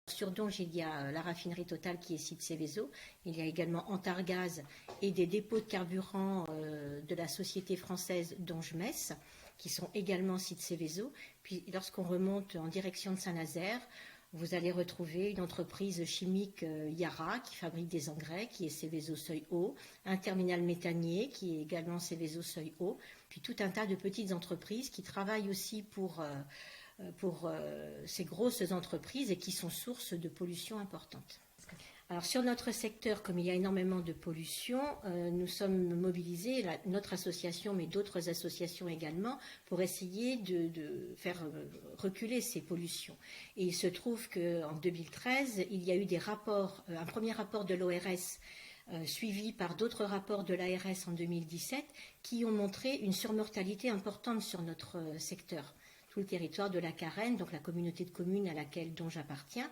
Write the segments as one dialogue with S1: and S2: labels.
S1: Sur Donge, il y a la raffinerie Total qui est site Seveso. Il y a également Antargaz et des dépôts de carburant de la société française Donge-Metz qui sont également site Seveso. Puis lorsqu'on remonte en direction de Saint-Nazaire, vous allez retrouver une entreprise chimique Yara qui fabrique des engrais, qui est Seveso Seuil Haut, un terminal méthanier qui est également Seveso Seuil Haut, puis tout un tas de petites entreprises qui travaillent aussi pour ces grosses entreprises et qui sont source de pollution importante. Alors sur notre secteur, comme il y a énormément de pollution, nous sommes mobilisés, notre association, mais d'autres associations également, pour essayer de faire reculer ces pollutions. Et il se trouve qu'en 2013, il y a eu des rapports, un premier rapport de l'ORS suivi par d'autres rapports de l'ARS en 2017, qui ont montré une surmortalité importante sur notre secteur. Tout le territoire de la Carène, donc la communauté de communes à laquelle dont j'appartiens,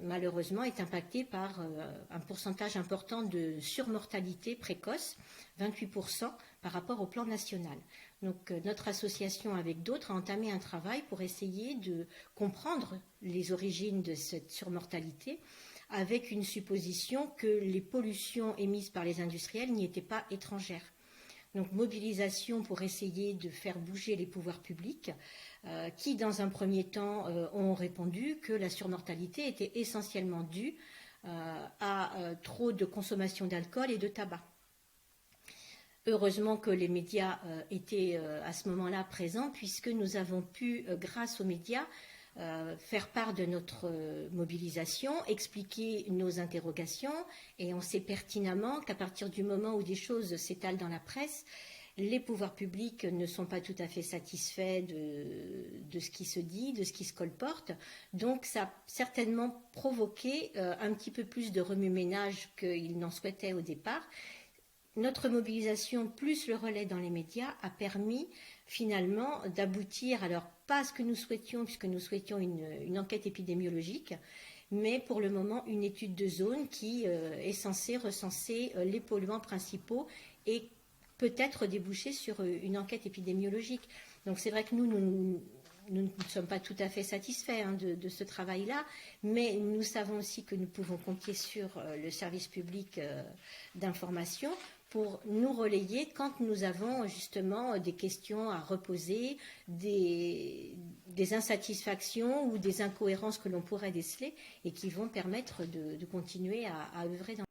S1: malheureusement est impacté par un pourcentage important de surmortalité précoce, 28% par rapport au plan national. Donc notre association avec d'autres a entamé un travail pour essayer de comprendre les origines de cette surmortalité avec une supposition que les pollutions émises par les industriels n'y étaient pas étrangères. Donc mobilisation pour essayer de faire bouger les pouvoirs publics qui, dans un premier temps, ont répondu que la surmortalité était essentiellement due à trop de consommation d'alcool et de tabac. Heureusement que les médias étaient à ce moment-là présents puisque nous avons pu, grâce aux médias, faire part de notre mobilisation, expliquer nos interrogations et on sait pertinemment qu'à partir du moment où des choses s'étalent dans la presse, les pouvoirs publics ne sont pas tout à fait satisfaits de ce qui se dit, de ce qui se colporte. Donc ça a certainement provoqué un petit peu plus de remue-ménage qu'ils n'en souhaitaient au départ. Notre mobilisation plus le relais dans les médias a permis finalement d'aboutir, alors pas à ce que nous souhaitions, puisque nous souhaitions une enquête épidémiologique, mais pour le moment une étude de zone qui est censée recenser les polluants principaux et peut-être déboucher sur une enquête épidémiologique. Donc c'est vrai que nous ne sommes pas tout à fait satisfaits de ce travail-là, mais nous savons aussi que nous pouvons compter sur le service public d'information pour nous relayer quand nous avons justement des questions à reposer, des insatisfactions ou des incohérences que l'on pourrait déceler et qui vont permettre de continuer à œuvrer dans